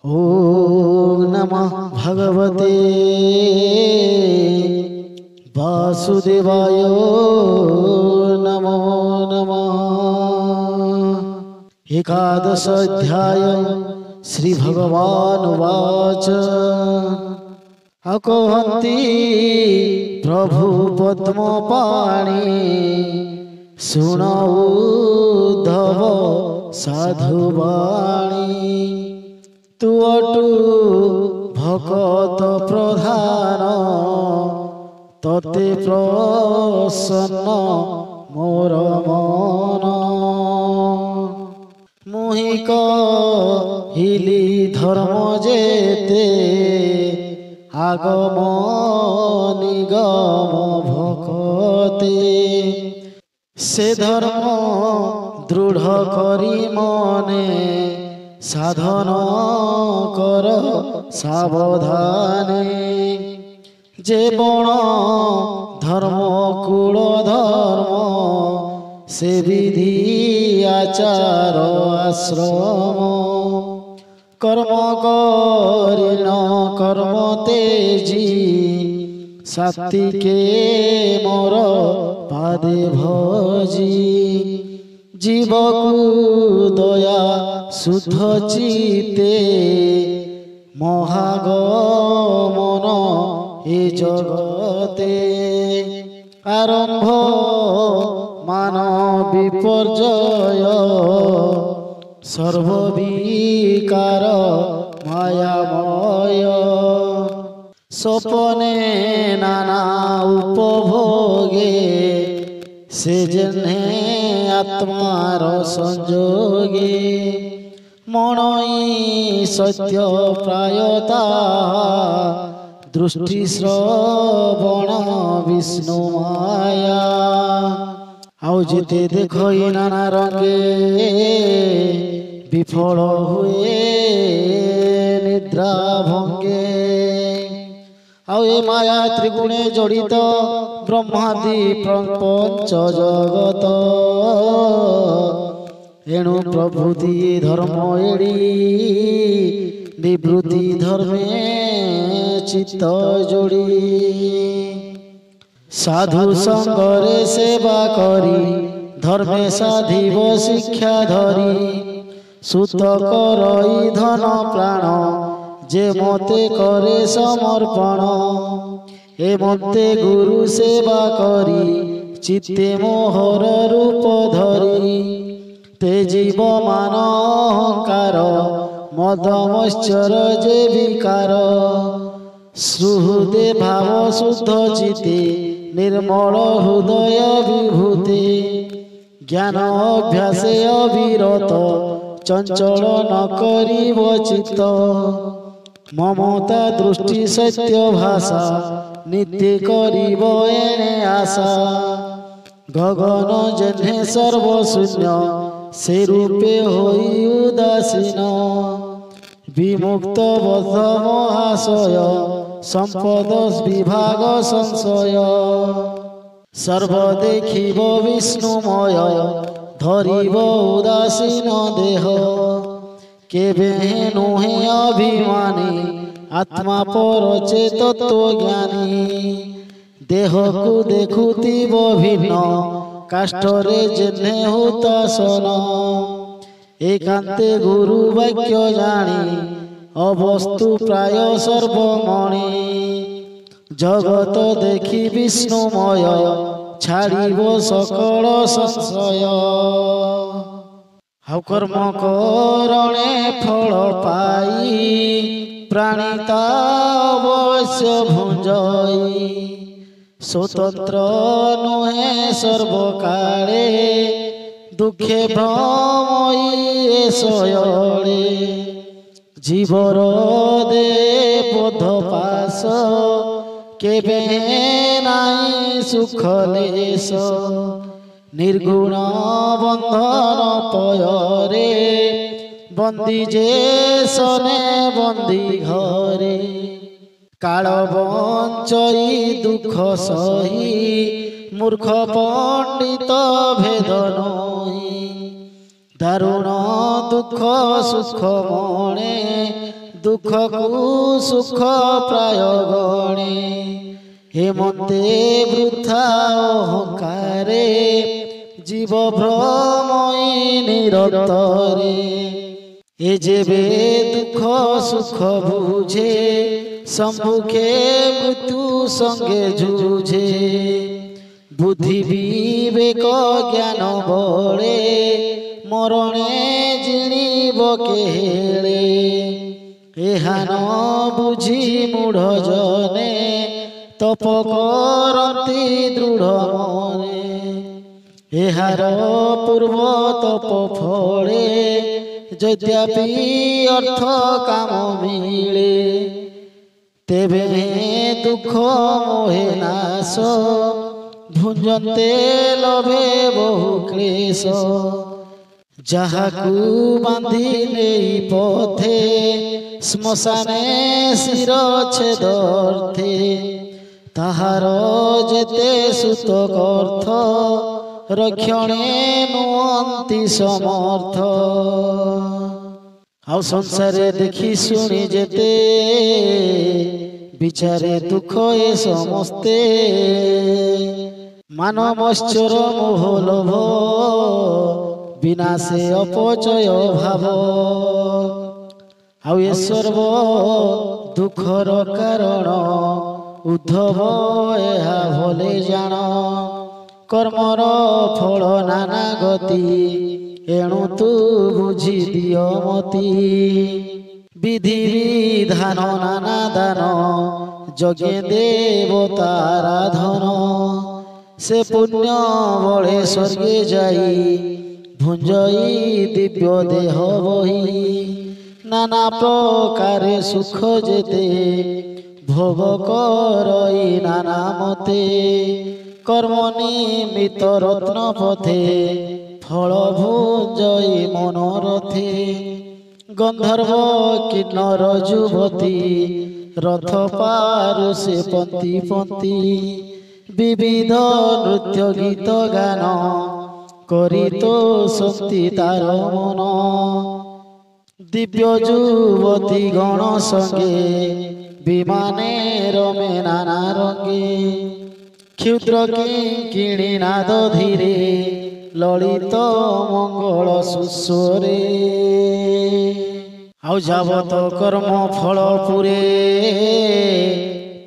ॐ नमः भगवते वासुदेवाय नमो नमः। एकादश अध्याय श्री भगवानुवाच अकोहन्ति प्रभु पद्मपाणि शृणु उद्धव साधुवाणी तु अटु भकत प्रधान तते प्रसन्न मोर मन मुहि कहिली धर्म जेते आगम निगम भकते से धर्म दृढ़ करी मने साधन कर सावधाने जे बण धर्म कुल धर्म से विधि आचार आश्रम कर्म करिण कर्म तेजी सात्विके मोर पादे भजी जीवकु दया शुद्ध चिते महागमन ए जगते आरंभ मान विपर्जय सर्वविकार मायामय सपने नाना उपभोगे से जन्हे आत्मार संजोगे मनई सत्य प्रायता दृष्टि श्रवण विष्णु माया आउ जिते देख नाना रंगे विफल हुए निद्रा भंगे आउ ए माया त्रिगुणे जड़ित ब्रह्मादि पंच जगत एणु प्रभुति धर्म एड़ी निवृत्ति धर्मे चित्त जोड़ी साधु संगरे सेवा करी धर्मे साधिव शिक्षा धरी सुत करई धन प्राण जे मते करे समर्पण ए मते गुरु सेवा करी चित्ते मोहर रूप धरी ते जीव मान अहंकार मद मश्चर जे विकार सुहृदे भाव शुद्ध चिते निर्मल हृदय विभूति ज्ञान अभ्यास अविरत चंचल न करिव चित्त ममता दृष्टि सत्य भाषा नित्य करिव एणे आशा गगन जन्हे सर्वशून्य से रूपे होई उदासीन विमुक्त बद्ध महाशय संपद विभाग संशय सर्व देखिव विष्णुमय धरिव उदासीन देह केबे नुहे अभिमानी आत्मा पर चेतत्व ज्ञानी देह को देखुतिव भिन्न काष्ठरे जेने हुतासन एकांते गुरु वाक्य जानी अवस्तु प्राय सर्वमणि जगत देखि विष्णुमय छाड़िव सकल संशय हाउ कर्म करणे फल पाई प्राणिता अवश्य भुंजई स्वतंत्र नुहे सर्वकाले दुखे भ्रमई शयले जीवर दे बोध पास केबे नाई सुख लेश निर्गुण बंधन पयरे बंदी जे सने बंदी घरे काल बंचई दुख सही मूर्ख पंडित भेद नही दारुण दुख सुख मणे ଦୁଃଖକୁ ସୁଖ ପ୍ରାୟ ଗଣେ ହେମନ୍ତେ ବୃଥା ଅହଙ୍କାରେ জীব ভ্রমই নিরতরে এ যেবে দুঃখ সুখ বুঝে সম্মুখে মৃত্যু সঙ্গে ঝুঝে বুদ্ধি বিবেক জ্ঞান বলে মরণে জিণিব কেলে এহান বুঝি মূঢ় জনে তপ করন্তি দৃঢ় মনে এহার পূর্ব তপ ফলে যদ্যপি অর্থ কাম মিলে তেবে দুঃখ মোহে নাশ ভুঞ্জন্তে লভে বহু ক্লেশ যাহাকু বাঁধি নেই পথে শ্মশানে শিরচ্ছেদর্থে তাহার যেতে সুতকর্থ রক্ষণে নুয়ন্তি সমর্থ আও সংসারে দেখি শুনি যেতে বিচারে দুঃখ এ সমস্তে মানবশ্চর মোহ লোভ বিনাশে অপচয় ভাব আও এ সর্ব দুঃখর কারণ উদ্ধব এহা ভলে জাণ কর্মর ফল নানা গতি এণু তু বুঝি দিও মতি বিধি বিধান নানা দান যজ্ঞে দেবতারাধন সে পুণ্য বলে স্বর্গে যাই ভুঞ্জই দিব্য দেহ বহি নানা প্রকারে সুখ যেতে ভোগ করই নানা মতে কর্ম নিমিত্ত রত্ন পথে ফল ভুঞ্জই মনোরথে গন্ধর্ব কিন্নর যুবতী রথ পারু সে পন্থী পন্থী বিবিধ নৃত্য গীত গান করিত শক্তি তার মন দিব্য যুবতী গণ সঙ্গে বিমানে রমে নানা রঙ্গে ক্ষুদ্র কিঙ্কিণী নাদ ধীরে ললিত মঙ্গল সুস্বরে আও যাবত কর্ম ফল পুরে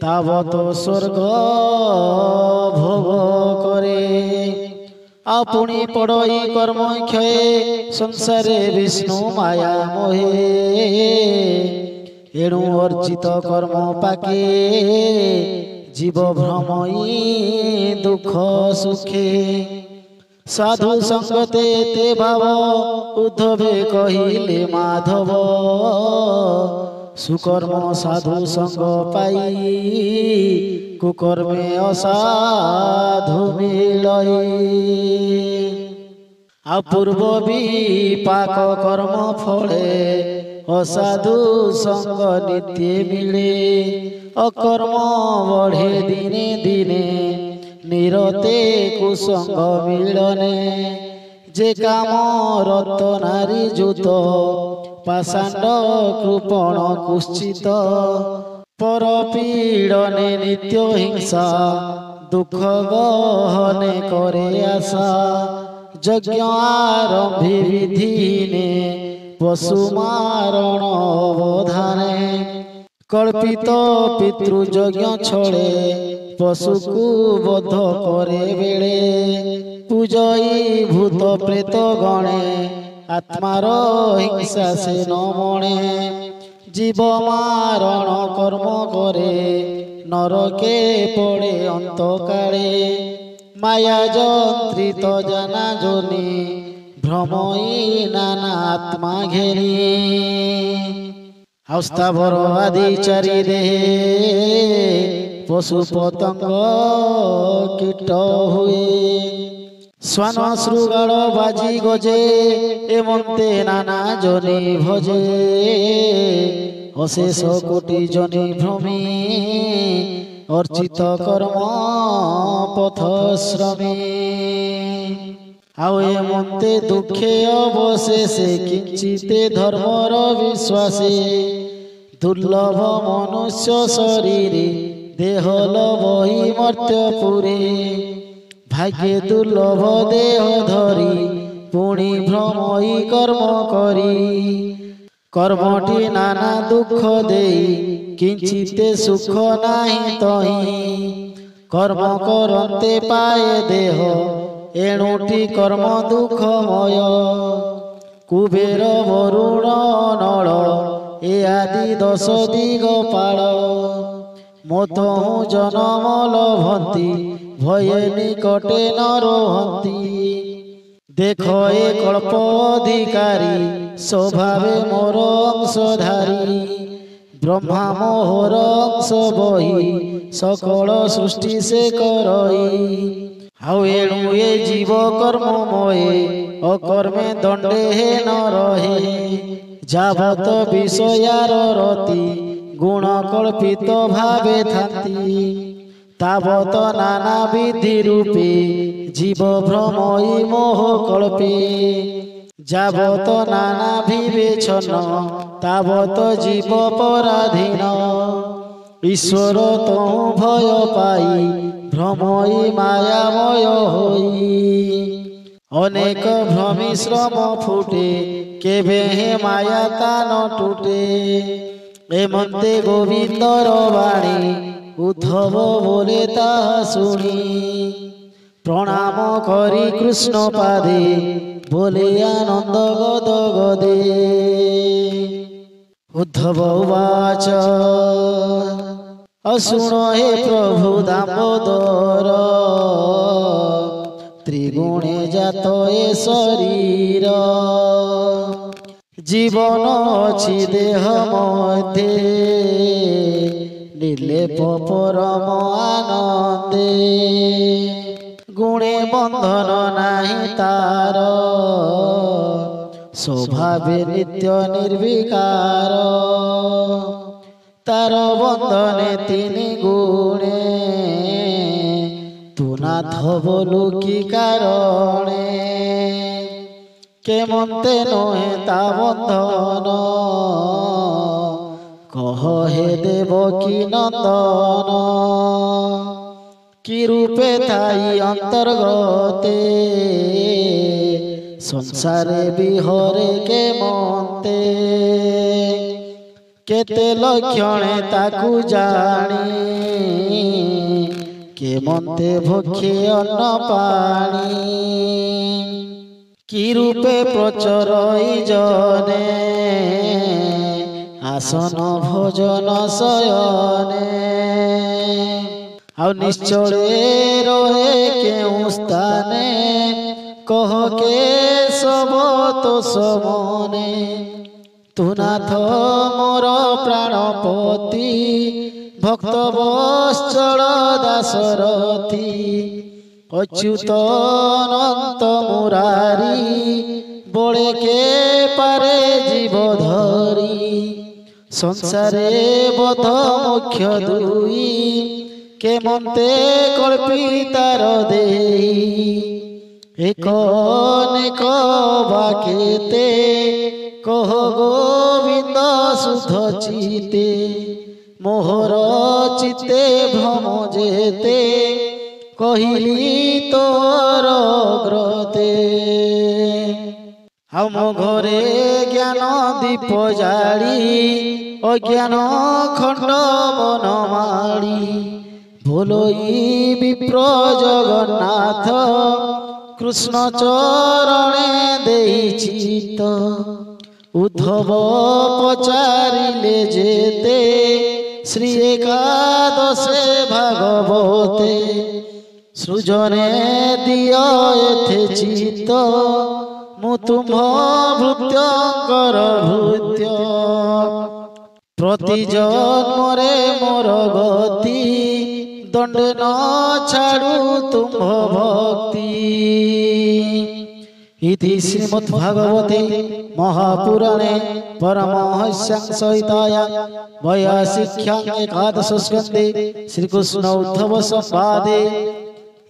তাবত স্বর্গ ভোগ করে আপনি পড়ই কর্ম ক্ষয়ে সংসারে বিষ্ণু মায়া মোহে এণু অর্জিত কর্ম পাকে জীব ভ্রমই দুঃখ সুখে সাধু সঙ্গতে তে ভাব উদ্ধবে কহিলে মাধব সুকর্ম সাধু সঙ্গ পাই কুকর্মে অসাধু মিলই অপূর্ব বিপাক কর্ম ফলে অসাধু সঙ্গ নিত্যে মিলে অকর্ম বঢ়ে দিনে দিনে নিরতে কুসঙ্গ মিলনে যে কাম রত নারী যুত পাষাণ্ড কৃপণ কুশ্চিত পর পীড়নে নিত্য হিংসা দুঃখ গহনে করে আশা যজ্ঞ আরম্ভি বিধিনে পশু মারণ অবধানে কল্পিত পিতৃযজ্ঞ ছড়ে পশুকু বধ করে বেড়ে পূজই ভূত প্রেত গণে আত্মার হিংসা সে নমণে জীব মারণ কর্ম করে নরকে পড়ে অন্তকালে মায়া যন্ত্রিত জানা জনি ভ্রমই নানা আত্মা ঘেরি স্থাবর আদি চারি দেহে পশু পতঙ্গ কীট হুয়ে শ্বান শৃগাল বাজি গজে এমন্তে নানা জনি ভজে অশেষ কোটি জনি ভ্রমী অর্চিত কর্ম পথশ্রমী আও এমন্তে দুঃখে অবশেষে কিঞ্চিতে ধর্মর বিশ্বাসে दुर्लभ मनुष्य शरीर देह लभई मर्त्यपुरे भाग्य दुर्लभ देह धरी पुणी भ्रमई कर्म करी कर्मटी नाना दुख देई किंचिते सुख नाही तही कर्म करते पाए देह एणुटी कर्म दुखमय कुबेर वरुण नल ए आदि 10 दिगपाल मोतहु जनम लभंती भय निकटे न रोहंती देख ए कल्प अधिकारी स्वभावे मोर अंशधारी ब्रह्मा मोहर अंश बही सकल सृष्टि से करई हाउ एणु ए जीव कर्ममये अकर्मे दंडे हे न रहे जावत विषयार रति गुण कल्पित भावे थाती तावत नाना विधि रूपे जीव भ्रमई मोह कल्पे जावत नाना विवेचन तावत जीव पराधीन ईश्वर तहु भय पाई भ्रमई मायामय होई अनेक भ्रमी श्रम फुटे केबे हे माया तान टूटे एमंते गोविंदर बाणी उद्धव बोले ताहा शुणी प्रणाम करी कृष्ण पादे बोले आनंद गद गदे उद्धव उवाच अशुण हे प्रभु दामोदर त्रिगुणे जात ए शरीर जीवन अछि देह मध्ये निर्लेप परम आनंदे गुणे बंधन नाही तार स्वभावे नित्य निर्विकार तार बंधने 3 गुणे तू नाथ बोलू की कारणे केमंते नहे ता बंधन कह हे देवकी नंदन कि रूपे थाई अंतर्गते संसारे विहरे के मते केते लक्षणे ताकू जानी के मते भक्षे अन्न पानी कि रूपे प्रचरई जने आसन भोजन शयने आ निश्चले रहे केउ स्थाने कह के सब तो समने तू नाथ मोर प्राणपति भक्त वत्सल दासरथी अच्युत अनंत मुरारी बोले के पारे जीव धरी संसारे बध मुख्य दुई के मते कल्पितार देई एक अनेक बाकेते कह गोविंद सुध चिते मोहर चिते भ्रम जेते कहिली तोर ग्रते हम घरे ज्ञान दीप जाड़ी अज्ञान खंड मन माड़ी भोलोई विप्र जगन्नाथ कृष्ण चरणे देई चित उद्धव पचारिले जेते श्री एकादशे भागवते सृजने दिय एथे चित्त मु तुम भृत्यंकर भृत्य प्रति जन्मरे मोर गति दंड न छाड़ू तुम भक्ति इति श्रीमद्भागवते महापुराणे परमहंस्यां संहितायां वैयासिक्यां एकादशस्कन्धे श्रीकृष्ण उद्धव संवादे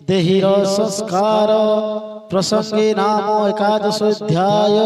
देहिर संस्कार प्रसंगे नाम एकादशोऽध्याय।